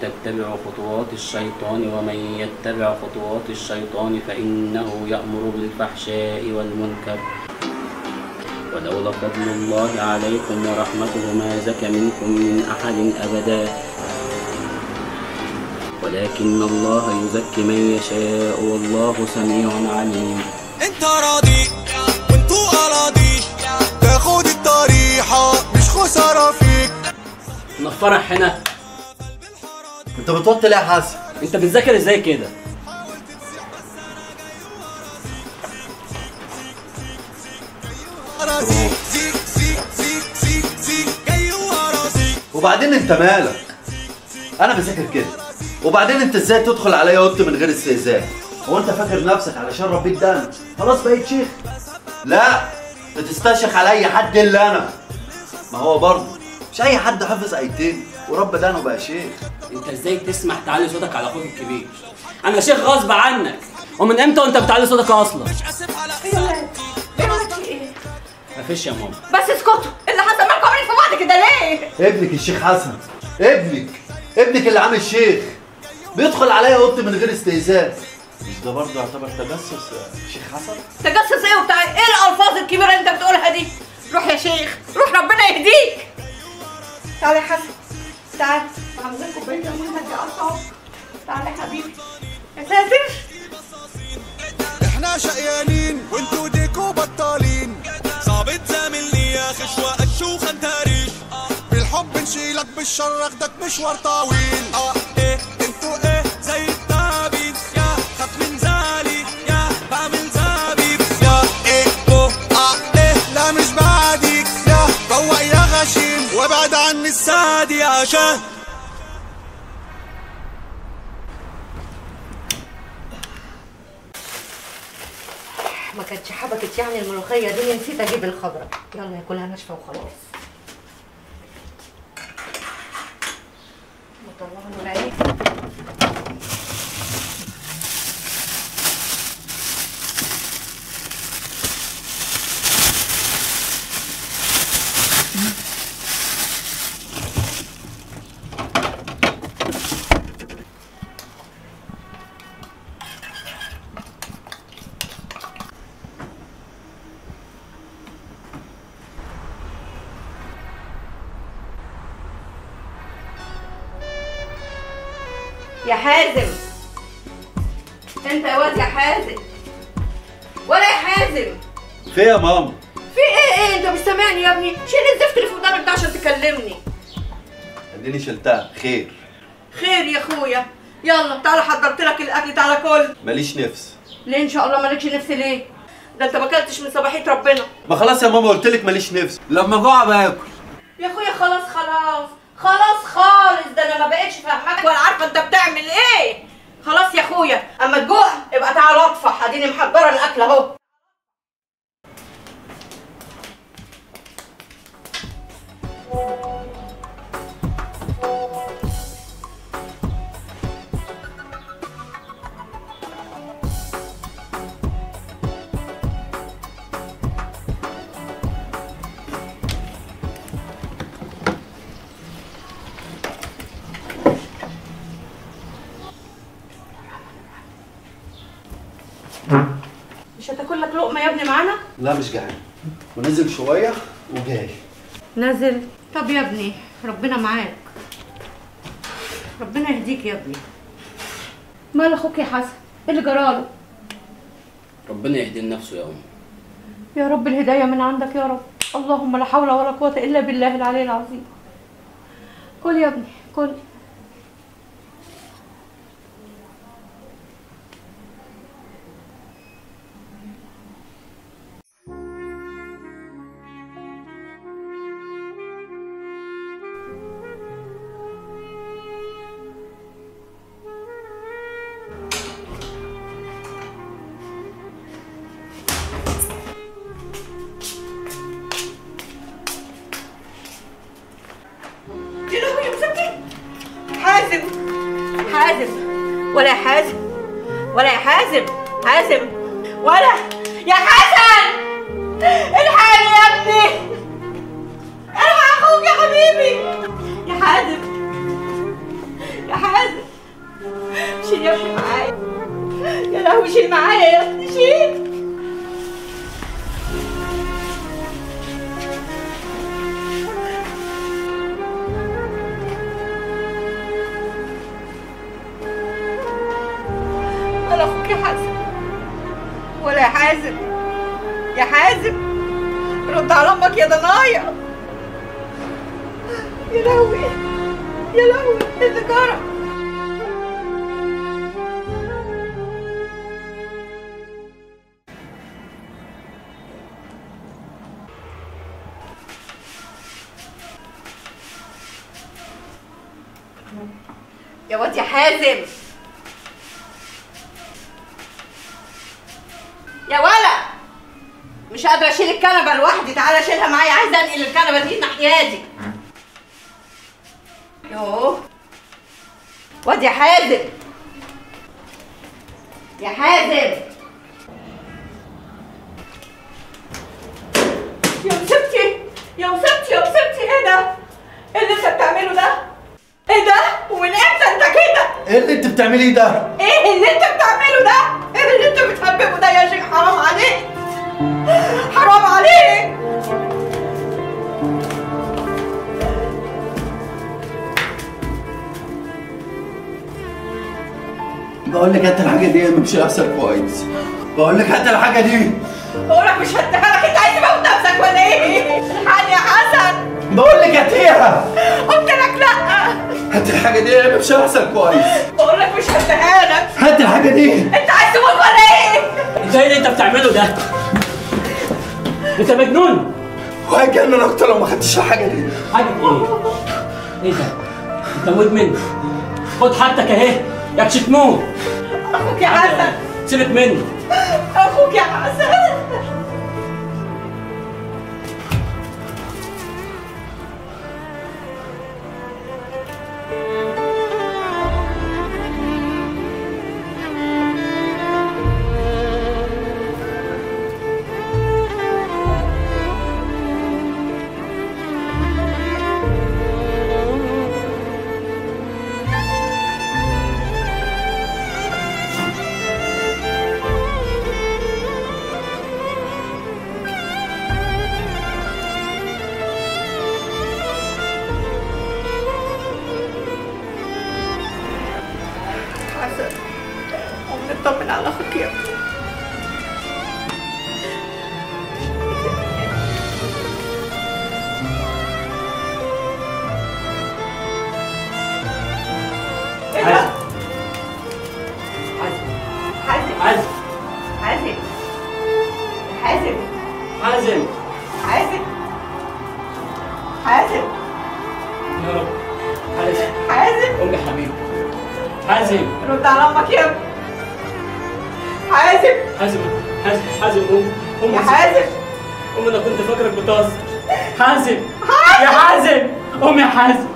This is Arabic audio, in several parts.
تتبعوا خطوات الشيطان ومن يتبع خطوات الشيطان فإنه يأمر بالفحشاء والمنكر ولولا فضل الله عليكم ورحمته ما زكى منكم من أحد أبدا ولكن الله يزكي من يشاء والله سميع عليم. انت راضي وانتوا اراضي تاخد الطريحة مش خسارة فيك. نفرح هنا. انت بتوطي ليه يا حسن؟ انت بتذاكر ازاي كده؟ وبعدين انت مالك؟ انا بذاكر كده. وبعدين انت ازاي تدخل عليا اوضتي من غير استئذان؟ هو انت فاكر نفسك علشان ربيت دقن خلاص بقيت شيخ؟ لا، بتستشيخ على اي حد الا انا. ما هو برضه مش اي حد حافظ ايتين ورب دقنه بقى شيخ. انت ازاي تسمح تعلي صوتك على اخوك الكبير؟ انا شيخ غصب عنك. ومن امتى وانت بتعلي صوتك اصلا؟ ايه؟ مفيش يا ماما. بس اسكتوا، اللي حصل معاكم عاملين في بعض كده ليه؟ ابنك الشيخ حسن، ابنك اللي عامل شيخ بيدخل عليا اوضتي من غير استئذان. مش ده برضه يعتبر تجسس يا شيخ حسن؟ تجسس ايه وبتاع ايه الالفاظ الكبيره اللي انت بتقولها دي؟ روح يا شيخ، روح ربنا يهديك. تعالى يا حسن، تعالى هعمل لكم كوبايه ميه هدي اعصابك. تعالى يا حبيبي. يا ساتر، احنا شقيانين وانتوا ديكوا بطالين. صعب تزاملني يا خشوة الشوخ انت ريش. بالحب نشيلك بالشر اخدك مشوار طويل. ايه انتوا ايه زي التعابين يا خاف من زعلي يا بعمل زبيب يا ايه ايه لا مش بعديك يا روق يا غشيم وابعد عني السادي عشان ما كانتش حبكت يعني الملوخيه دي، نسيت اجيب الخضره. يلا ياكلها ناشفه وخلاص. طلعوا العين. يا حازم، انت يا واد يا حازم، ولا يا حازم؟ في يا ماما؟ في ايه انت مش سامعني يا ابني؟ شيل الزفت اللي في ودانك ده عشان تكلمني. اديني شلتها. خير خير يا اخويا. يلا تعالى حضرت لك الاكل، تعالى كل. ماليش نفس. ليه ان شاء الله مالكش نفس ليه؟ ده انت ما اكلتش من صباحيه ربنا. ما خلاص يا ماما قلت لك ماليش نفس، لما جوع باكل. يا اخويا خلاص خالص، ده انا ما بقتش فاهمك ولا عارفه انت بتعمل ايه. خلاص يا اخويا، اما تجوع يبقى تعالى اطفح، اديني محضره الاكل اهو. مش هتاكل لك لقمه يا ابني معانا؟ لا مش جعان، ونزل شويه وجاي. نازل؟ طب يا ابني ربنا معاك، ربنا يهديك يا ابني. مال اخوك يا حسن؟ ايه اللي جراله؟ ربنا يهدي نفسه يا أم. يا رب الهدايه من عندك يا رب. اللهم لا حول ولا قوه الا بالله العلي العظيم. كل يا ابني كل. حازم ولا يا حازم ولا يا حازم ولا يا حسن، الحقني يا ابني، الحق اخوك يا حبيبي يا حازم يا حازم شيل يا ابني معايا، يا لهوي شيل معايا يا ابني شيل. انا اخوك يا حازم ولا يا حازم؟ يا حازم رد على امك يا ضنايا. يا لهوي يا لهوي ايه اللي جرى؟ يا واد يا حازم يا ولا، مش قادرة اشيل الكنبة لوحدي، تعالى شيلها معايا، عايزة انقل الكنبة دي ناحيتي. يوه واد يا حازم يا حازم يا مسبتي يا مسبتي يا مسبتي، ايه ده؟ ايه اللي انت بتعمله ده؟ ايه ده؟ ومن امتى انت كده؟ ايه اللي انت بتعمليه ده؟ ايه اللي انت بتعمله ده؟ ايه اللي انت بتحببه ده يا شيخ؟ حرام عليك حرام عليك. بقول لك هات الحاجه دي مش هيحصل كويس. بقول لك هات الحاجه دي. بقول لك مش هديها لك، انت عايز تموت نفسك ولا ايه؟ الحقني يا حسن. بقول لك هاتيها. قلت لك لا. هات الحاجه دي مش هيحصل كويس. بقول لك مش هديها لك. هات الحاجه دي. انت عايز تموت ولا ايه؟ انت ايه اللي انت بتعمله ده؟ انت مجنون. وهيجنن اكتر لو ما خدتش الحاجه دي. حاجة ايه؟ ايه ده؟ انت مدمن؟ خد حاجتك اهي، ياكش تموت. اخوك يا حسن. سيبك مني. اخوك يا حسن. نطمن على اخوك يا ابني. حازم حازم حازم حازم حازم حازم حازم حازم يا رب. حازم حازم قوم يا حبيبي. حازم رد على امك يا ابني. حازم حازم حازم حازم قوم قوم يا حازم. قوم، انا كنت فاكرك بتهزر. حازم يا حازم قوم يا حازم.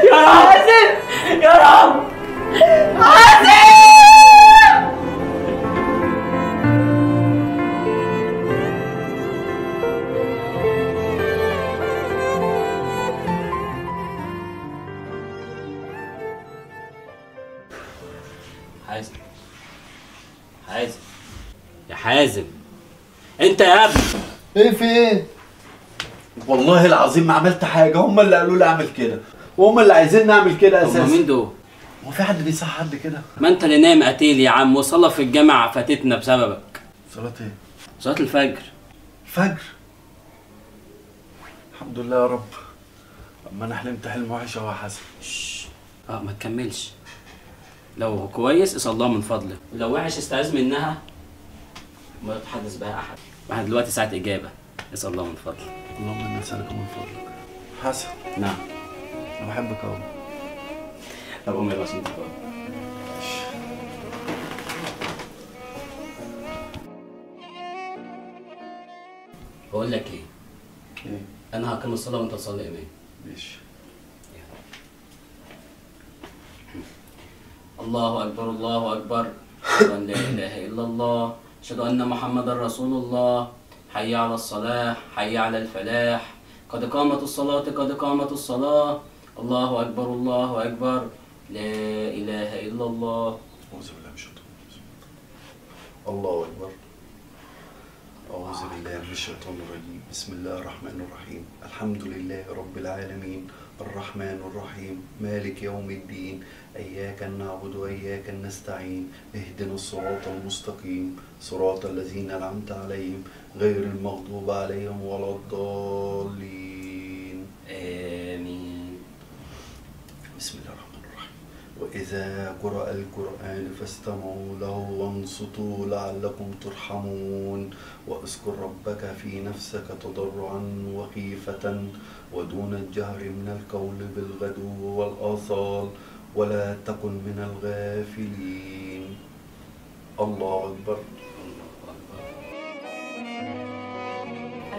يا رب حازم يا رب. حازم. حازم حازم يا حازم، انت يا ابني. ايه في ايه؟ والله العظيم ما عملت حاجه، هم اللي قالوا لي اعمل كده وهم اللي عايزين نعمل كده اساسا. هم مين دول؟ هو في حد بيصح حد كده؟ ما انت اللي نايم قتيل يا عم، وصلاه في الجامعه فاتتنا بسببك. صلاة ايه؟ صلاه الفجر. الفجر؟ الحمد لله يا رب. اما انا حلمت حلم وحش اهو يا حسن. ما تكملش. لو كويس اسال الله من فضله، ولو وحش استعاذ منها وما يتحدث بها احد. واحنا دلوقتي ساعه اجابه، اسال الله من فضله. اللهم اني اسالك من فضلك. حسن نعم. انا بحبك قوي. طب قوم يا باشا انت كويس. بقول لك ايه؟ ايه؟ انا هقيم الصلاه وانت تصلي امام. ماشي. الله اكبر الله اكبر، اشهد ان لا اله الا الله، اشهد ان محمدا رسول الله، حي على الصلاه حي على الفلاح، قد قامت الصلاه قد قامت الصلاه، الله أكبر الله أكبر، لا إله إلا الله. أعوذ بالله من الشيطان الرجيم. الله أكبر. أعوذ بالله من الشيطان الرجيم. بسم الله الرحمن الرحيم. الحمد لله رب العالمين، الرحمن الرحيم، مالك يوم الدين، إياك نعبد وإياك نستعين، اهدنا الصراط المستقيم، صراط الذين أنعمت عليهم غير المغضوب عليهم ولا الضالين. آمين. بسم الله الرحمن الرحيم. وإذا قرأ القرآن فاستمعوا له وانصتوا لعلكم ترحمون. واذكر ربك في نفسك تضرعا وخيفة ودون الجهر من القول بالغدو والآصال ولا تكن من الغافلين. الله أكبر.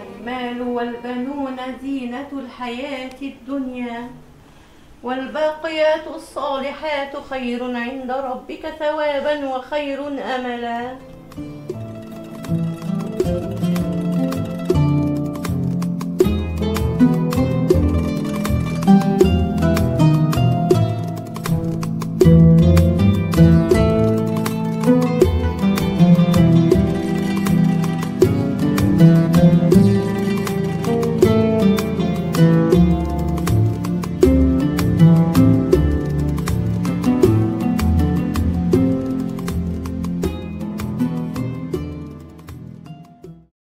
المال والبنون زينة الحياة الدنيا والباقيات الصالحات خير عند ربك ثوابا وخير أملا.